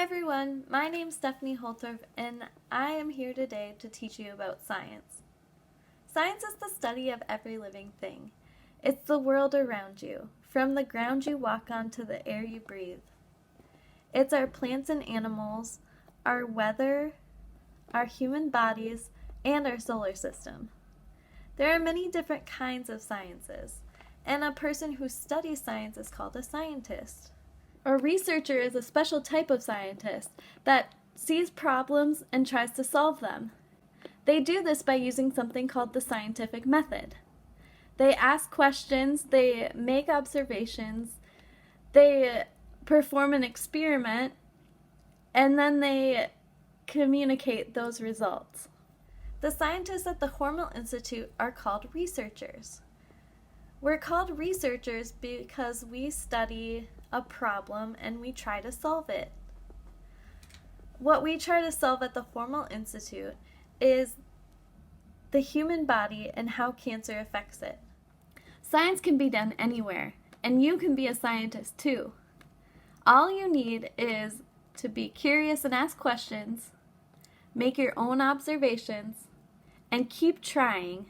everyone, my name's Stephanie Holtorf and I am here today to teach you about science. Science is the study of every living thing. It's the world around you, from the ground you walk on to the air you breathe. It's our plants and animals, our weather, our human bodies, and our solar system. There are many different kinds of sciences, and a person who studies science is called a scientist. A researcher is a special type of scientist that sees problems and tries to solve them. They do this by using something called the scientific method. They ask questions, they make observations, they perform an experiment, and then they communicate those results. The scientists at the Hormel Institute are called researchers. We're called researchers because we study a problem and we try to solve it. What we try to solve at the Hormel Institute is the human body and how cancer affects it. Science can be done anywhere, and you can be a scientist too. All you need is to be curious and ask questions, make your own observations, and keep trying.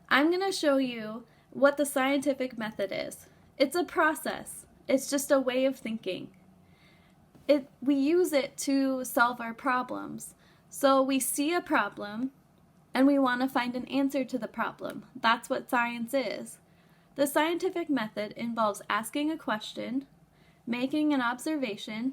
I'm going to show you what the scientific method is. It's a process. It's just a way of thinking. We use it to solve our problems. So we see a problem and we want to find an answer to the problem. That's what science is. The scientific method involves asking a question, making an observation,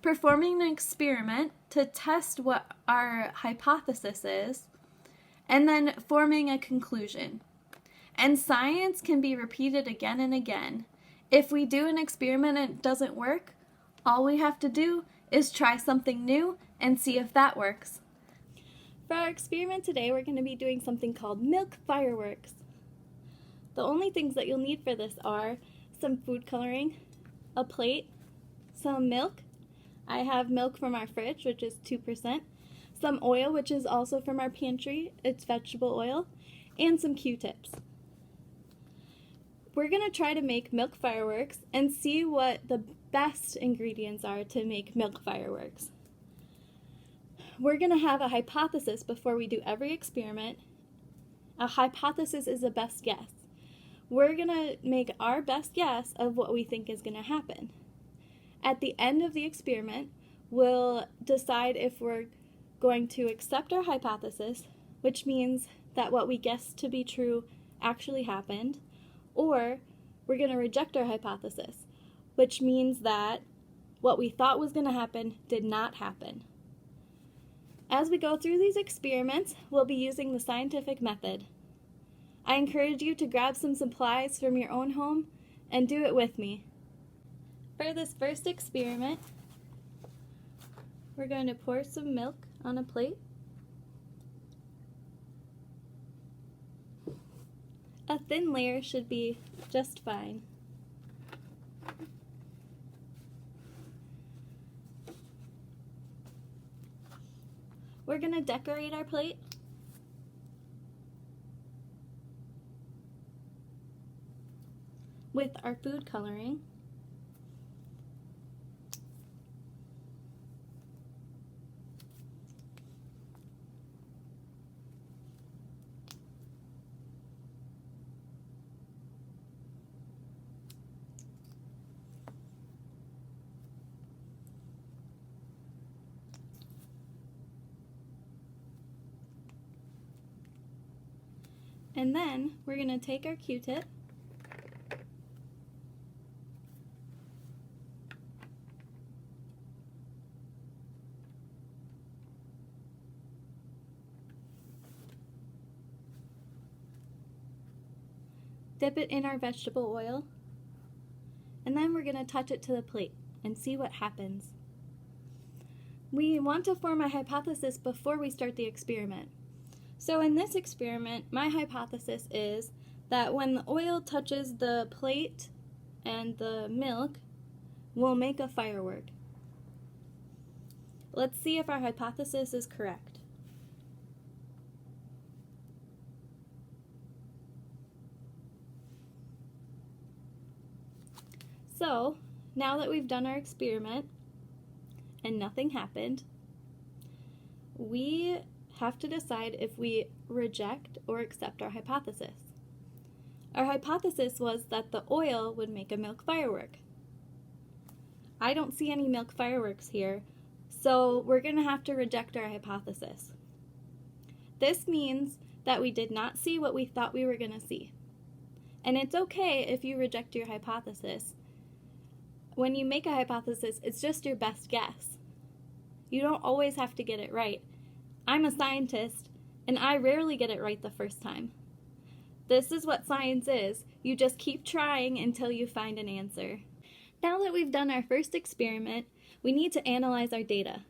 performing an experiment to test what our hypothesis is, and then forming a conclusion. And science can be repeated again and again. If we do an experiment and it doesn't work, all we have to do is try something new and see if that works. For our experiment today, we're going to be doing something called milk fireworks. The only things that you'll need for this are some food coloring, a plate, some milk. I have milk from our fridge, which is 2%, some oil, which is also from our pantry, it's vegetable oil, and some Q-tips. We're going to try to make milk fireworks and see what the best ingredients are to make milk fireworks. We're going to have a hypothesis before we do every experiment. A hypothesis is a best guess. We're going to make our best guess of what we think is going to happen. At the end of the experiment, we'll decide if we're going to accept our hypothesis, which means that what we guessed to be true actually happened, or we're going to reject our hypothesis, which means that what we thought was going to happen did not happen. As we go through these experiments, we'll be using the scientific method. I encourage you to grab some supplies from your own home and do it with me. For this first experiment, we're going to pour some milk on a plate. A thin layer should be just fine. We're going to decorate our plate. With our food coloring. And then we're going to take our Q-tip dip it in our vegetable oil, and then we're going to touch it to the plate and see what happens. We want to form a hypothesis before we start the experiment. So in this experiment, my hypothesis is that when the oil touches the plate and the milk, we'll make a firework. Let's see if our hypothesis is correct. So, now that we've done our experiment, and nothing happened, we have to decide if we reject or accept our hypothesis. Our hypothesis was that the oil would make a milk firework. I don't see any milk fireworks here, so we're going to have to reject our hypothesis. This means that we did not see what we thought we were going to see. And it's okay if you reject your hypothesis. When you make a hypothesis, it's just your best guess. You don't always have to get it right. I'm a scientist, and I rarely get it right the first time. This is what science is. You just keep trying until you find an answer. Now that we've done our first experiment, we need to analyze our data.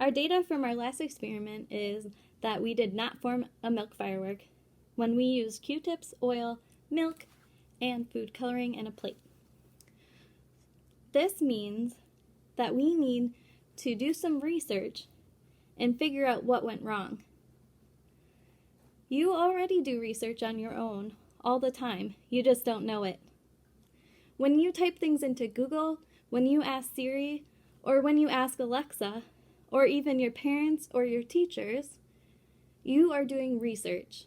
Our data from our last experiment is that we did not form a milk firework when we used Q-tips, oil, milk, and food coloring and a plate. This means that we need to do some research and figure out what went wrong. You already do research on your own all the time, you just don't know it. When you type things into Google, when you ask Siri, or when you ask Alexa, or even your parents or your teachers, you are doing research.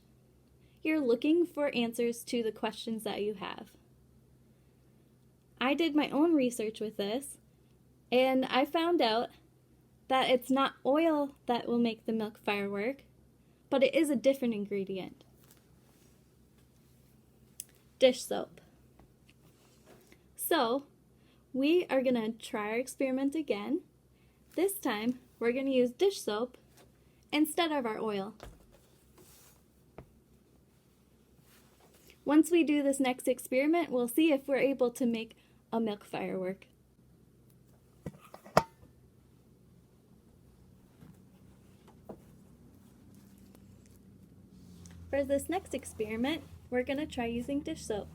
You're looking for answers to the questions that you have. I did my own research with this, and I found out that it's not oil that will make the milk firework, but it is a different ingredient. Dish soap. So, we are going to try our experiment again. This time, we're going to use dish soap instead of our oil. Once we do this next experiment, we'll see if we're able to make a milk firework. For this next experiment, we're going to try using dish soap.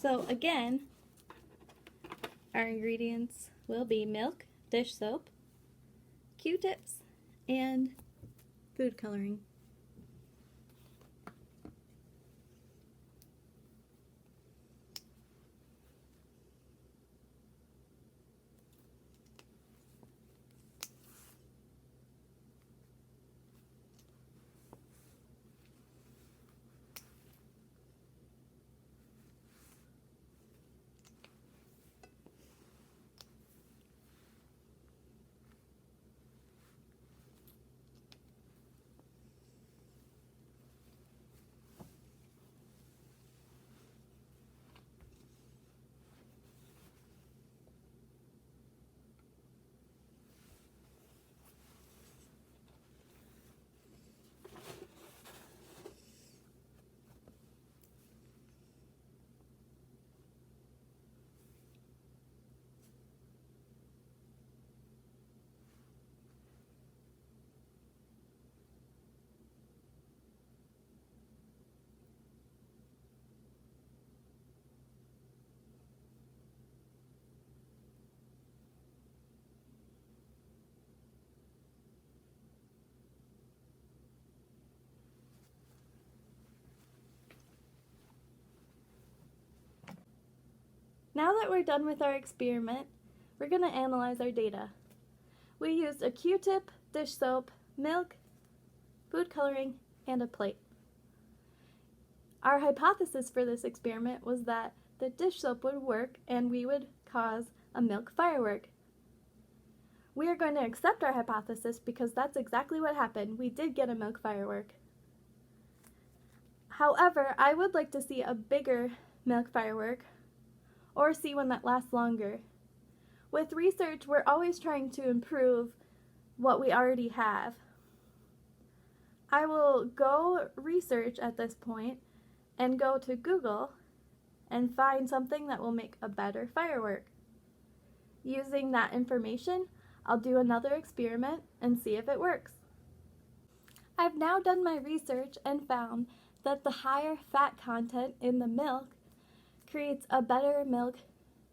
So again, our ingredients will be milk, dish soap, Q-tips, and food coloring. Now that we're done with our experiment, we're going to analyze our data. We used a Q-tip, dish soap, milk, food coloring, and a plate. Our hypothesis for this experiment was that the dish soap would work and we would cause a milk firework. We are going to accept our hypothesis because that's exactly what happened. We did get a milk firework. However, I would like to see a bigger milk firework or see one that lasts longer. With research, we're always trying to improve what we already have. I will go research at this point and go to Google and find something that will make a better firework. Using that information, I'll do another experiment and see if it works. I've now done my research and found that the higher fat content in the milk creates a better milk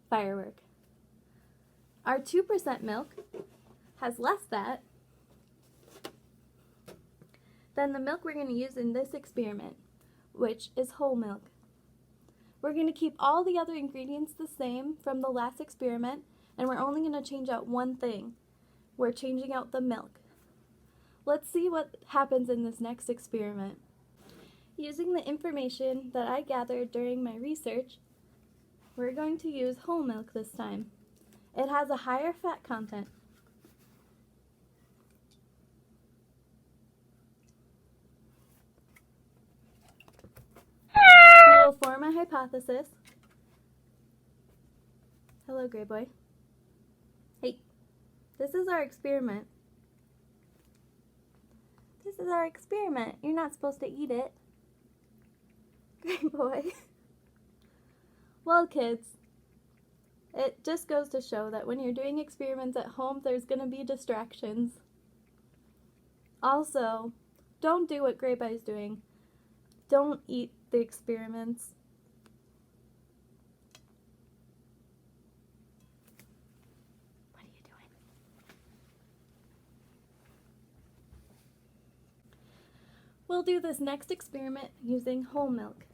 firework. Our 2% milk has less fat than the milk we're going to use in this experiment, which is whole milk. We're going to keep all the other ingredients the same from the last experiment, and we're only going to change out one thing. We're changing out the milk. Let's see what happens in this next experiment. Using the information that I gathered during my research, we're going to use whole milk this time. It has a higher fat content. We will form a hypothesis. Hello, Gray Boy. Hey, this is our experiment. This is our experiment. You're not supposed to eat it. Gray Boy. Well, kids, it just goes to show that when you're doing experiments at home, there's going to be distractions. Also, don't do what Gray Boy is doing. Don't eat the experiments. What are you doing? We'll do this next experiment using whole milk.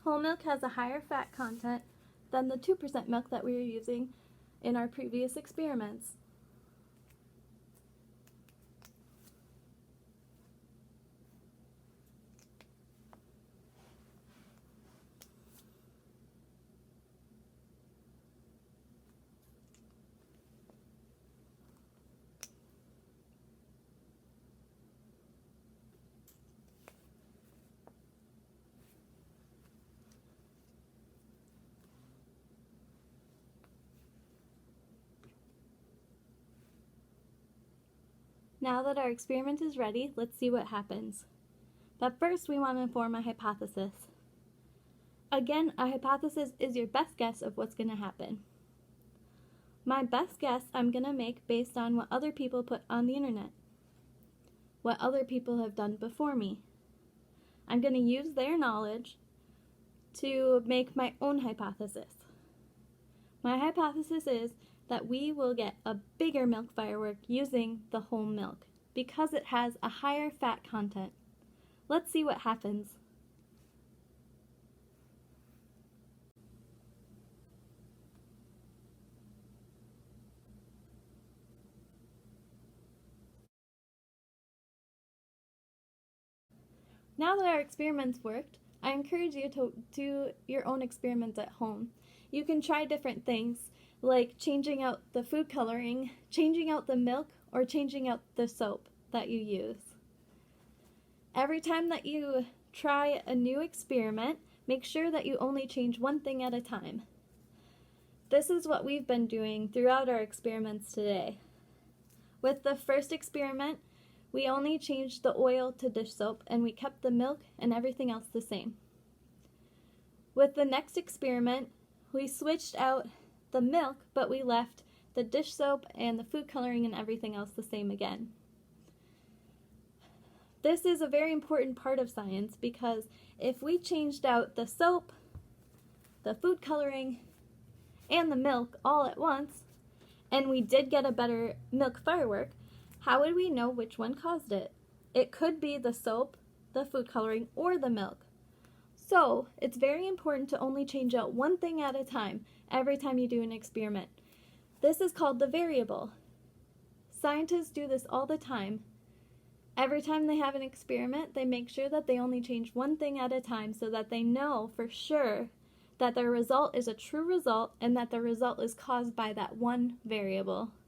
Whole milk has a higher fat content than the 2% milk that we were using in our previous experiments. Now that our experiment is ready, let's see what happens. But first we want to form a hypothesis. Again, a hypothesis is your best guess of what's going to happen. My best guess I'm going to make based on what other people put on the internet, what other people have done before me. I'm going to use their knowledge to make my own hypothesis. My hypothesis is that we will get a bigger milk firework using the whole milk because it has a higher fat content. Let's see what happens. Now that our experiments worked, I encourage you to do your own experiments at home. You can try different things, like changing out the food coloring, changing out the milk, or changing out the soap that you use. Every time that you try a new experiment, make sure that you only change one thing at a time. This is what we've been doing throughout our experiments today. With the first experiment, we only changed the oil to dish soap and we kept the milk and everything else the same. With the next experiment, we switched out the milk, but we left the dish soap and the food coloring and everything else the same again. This is a very important part of science because if we changed out the soap, the food coloring, and the milk all at once, and we did get a better milk firework, how would we know which one caused it? It could be the soap, the food coloring, or the milk. So, it's very important to only change out one thing at a time every time you do an experiment. This is called the variable. Scientists do this all the time. Every time they have an experiment, they make sure that they only change one thing at a time so that they know for sure that their result is a true result and that the result is caused by that one variable.